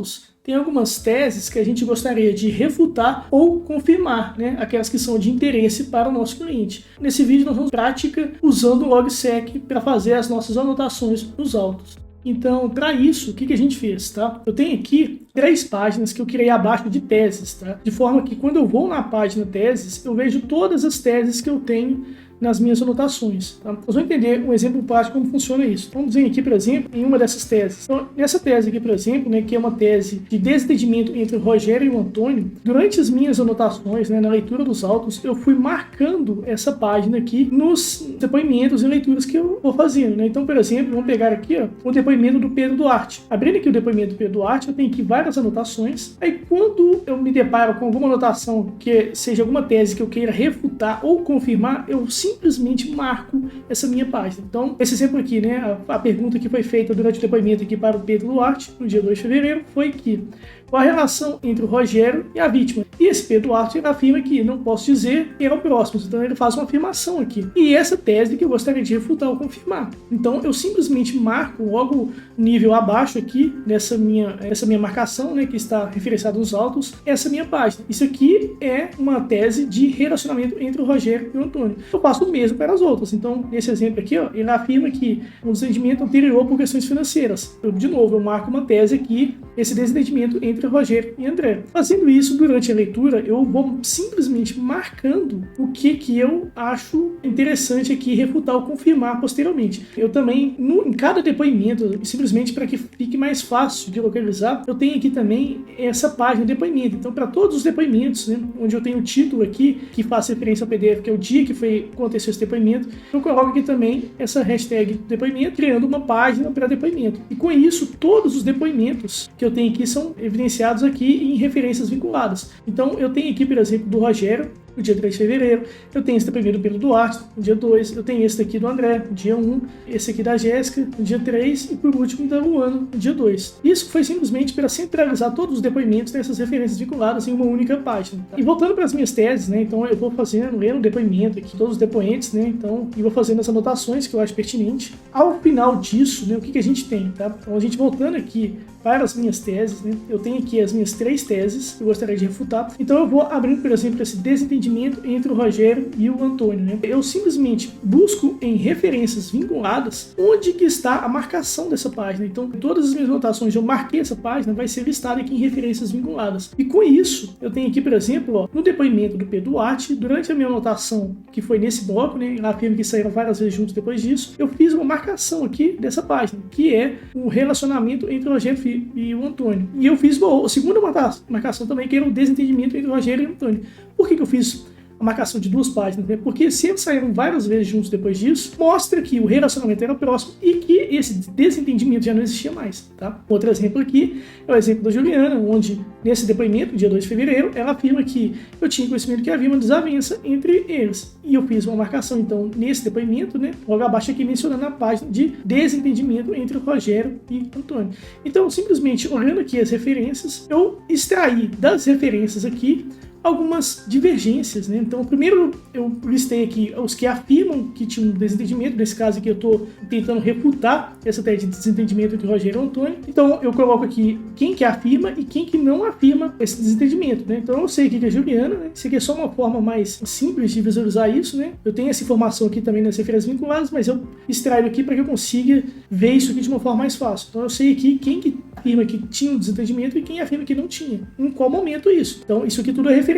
autos, tem algumas teses que a gente gostaria de refutar ou confirmar, né? Aquelas que são de interesse para o nosso cliente. Nesse vídeo nós vamos prática usando o logsec para fazer as nossas anotações nos autos. Então, para isso, o que a gente fez, tá? Eu tenho aqui 3 páginas que eu criei abaixo de teses, tá? De forma que quando eu vou na página teses, eu vejo todas as teses que eu tenho nas minhas anotações. Tá? Nós vamos entender um exemplo prático como funciona isso. Vamos ver aqui, por exemplo, em uma dessas teses. Então, nessa tese aqui, por exemplo, né, que é uma tese de desentendimento entre o Rogério e o Antônio, durante as minhas anotações, né, na leitura dos autos, eu fui marcando essa página aqui nos depoimentos e leituras que eu vou fazendo. Né? Então, por exemplo, vamos pegar aqui ó, o depoimento do Pedro Duarte. Abrindo aqui o depoimento do Pedro Duarte, eu tenho aqui várias anotações. Aí, quando eu me deparo com alguma anotação que seja alguma tese que eu queira refutar ou confirmar, eu simplesmente marco essa minha página. Então, esse exemplo aqui, né, a pergunta que foi feita durante o depoimento aqui para o Pedro Duarte, no dia 2 de fevereiro, foi que qual a relação entre o Rogério e a vítima? E esse Pedro Duarte afirma que não posso dizer que eram próximos, então ele faz uma afirmação aqui. E essa tese que eu gostaria de refutar ou confirmar. Então, eu simplesmente marco logo nível abaixo aqui, essa minha marcação, né, que está referenciada nos autos, essa minha página. Isso aqui é uma tese de relacionamento entre o Rogério e o Antônio. Eu faço o mesmo para as outras. Então, nesse exemplo aqui, ó, ele afirma que um desentendimento anterior por questões financeiras. De novo, eu marco uma tese aqui, esse desentendimento entre Rogério e André. Fazendo isso durante a leitura, eu vou simplesmente marcando o que eu acho interessante aqui refutar ou confirmar posteriormente. Eu também, em cada depoimento, simplesmente para que fique mais fácil de localizar, eu tenho aqui também essa página de depoimento. Então, para todos os depoimentos, né, onde eu tenho o título aqui, que faz referência ao PDF, que é o dia que aconteceu esse depoimento, eu coloco aqui também essa hashtag depoimento, criando uma página para depoimento. E com isso, todos os depoimentos que eu tenho aqui são evidenciados aqui em referências vinculadas. Então, eu tenho aqui, por exemplo, do Rogério, no dia 3 de fevereiro, eu tenho esse depoimento do Pedro Duarte, no dia 2, eu tenho esse daqui do André, no dia 1, esse aqui da Jéssica, no dia 3 e por último da Luana, no dia 2. Isso foi simplesmente para centralizar todos os depoimentos nessas referências vinculadas em uma única página. Tá? E voltando para as minhas teses, né, então eu vou fazendo, lendo o depoimento aqui, todos os depoentes, né, então, e vou fazendo as anotações que eu acho pertinente. Ao final disso, né, o que a gente tem, tá? Então, a gente voltando aqui para as minhas teses, né, eu tenho aqui as minhas 3 teses que eu gostaria de refutar. Então eu vou abrindo, por exemplo, esse desentendimento entre o Rogério e o Antônio. Né? Eu simplesmente busco em referências vinculadas onde que está a marcação dessa página. Então todas as minhas anotações, eu marquei essa página, vai ser listada aqui em referências vinculadas. E com isso, eu tenho aqui, por exemplo, ó, no depoimento do Pedro Duarte, durante a minha anotação, que foi nesse bloco, né, ela afirma que saíram várias vezes juntos depois disso, eu fiz uma marcação aqui dessa página, que é o relacionamento entre o Rogério e o Antônio. E eu fiz a segunda marcação também, que era o desentendimento entre o Rogério e o Antônio. Por que eu fiz a marcação de 2 páginas? Né? Porque se eles saíram várias vezes juntos depois disso, mostra que o relacionamento era próximo e que esse desentendimento já não existia mais. Tá? Outro exemplo aqui é o exemplo da Juliana, onde nesse depoimento, dia 2 de fevereiro, ela afirma que eu tinha conhecimento que havia uma desavença entre eles. E eu fiz uma marcação, então, nesse depoimento, né, logo abaixo aqui mencionando a página de desentendimento entre o Rogério e o Antônio. Então, simplesmente olhando aqui as referências, eu extraí das referências aqui algumas divergências, né? Então, primeiro eu listei aqui os que afirmam que tinha um desentendimento. Nesse caso aqui eu estou tentando refutar essa tese de desentendimento entre Rogério e Antônio. Então, eu coloco aqui quem que afirma e quem que não afirma esse desentendimento, né? Então, eu sei que é Juliana, né? Isso aqui é só uma forma mais simples de visualizar isso, né? Eu tenho essa informação aqui também nas referências vinculadas, mas eu extraio aqui para que eu consiga ver isso aqui de uma forma mais fácil. Então, eu sei aqui quem que afirma que tinha um desentendimento e quem afirma que não tinha. Em qual momento isso? Então, isso aqui tudo é referenciado.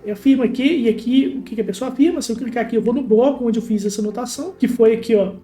Eu afirmo aqui e aqui o que a pessoa afirma. Se eu clicar aqui, eu vou no bloco onde eu fiz essa anotação, que foi aqui, ó,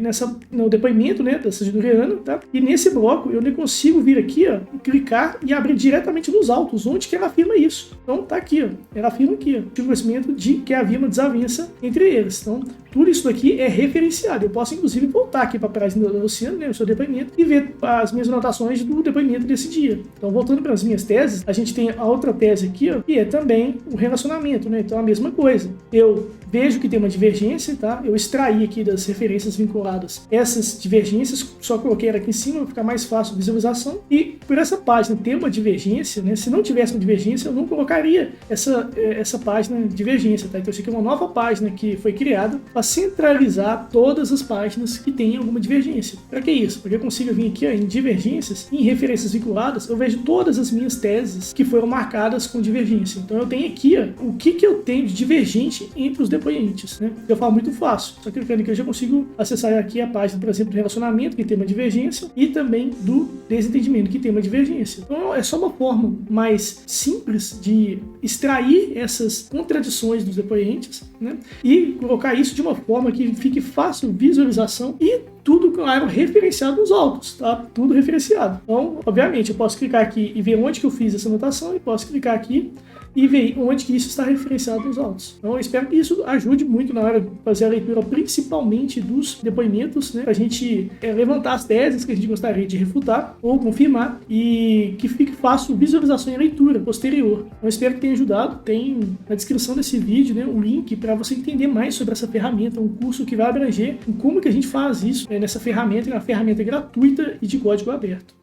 no depoimento, né, dessa Juliana, tá? E nesse bloco eu nem consigo vir aqui, ó, clicar e abrir diretamente nos autos, onde que ela afirma isso. Então, tá aqui, ó. Ela afirma aqui, ó, tive conhecimento de que havia uma desavença entre eles. Então, tudo isso aqui é referenciado. Eu posso, inclusive, voltar aqui para a página da Luciana, né, o seu depoimento, e ver as minhas anotações do depoimento desse dia. Então, voltando para as minhas teses, a gente tem a outra tese aqui, ó, que é também o relacionamento, né? Então a mesma coisa. Eu vejo que tem uma divergência, tá? Eu extraí aqui das referências vinculadas essas divergências, só coloquei ela aqui em cima para ficar mais fácil a visualização. E por essa página ter uma divergência, né? Se não tivesse uma divergência, eu não colocaria essa página de divergência, tá? Então isso aqui é uma nova página que foi criada para centralizar todas as páginas que têm alguma divergência. Para que isso? Porque eu consigo vir aqui ó, em divergências, em referências vinculadas, eu vejo todas as minhas teses que foram marcadas com divergência. Então eu tenho aqui ó, o que eu tenho de divergente entre os depoentes, né? Eu falo muito fácil, só clicando aqui eu já consigo acessar aqui a página, por exemplo, do relacionamento, que tem uma divergência, e também do desentendimento, que tem uma divergência. Então é só uma forma mais simples de extrair essas contradições dos depoentes, né? E colocar isso de uma forma que fique fácil visualização e tudo, claro, referenciado nos autos, tá? Tudo referenciado. Então, obviamente, eu posso clicar aqui e ver onde que eu fiz essa anotação, e posso clicar aqui e ver onde que isso está referenciado nos autos. Então, eu espero que isso ajude muito na hora de fazer a leitura, principalmente dos depoimentos, né? Para a gente levantar as teses que a gente gostaria de refutar ou confirmar e que fique fácil visualização e leitura posterior. Então, eu espero que tenha ajudado. Tem na descrição desse vídeo, né, um link para você entender mais sobre essa ferramenta, um curso que vai abranger em como que a gente faz isso nessa ferramenta, uma ferramenta gratuita e de código aberto.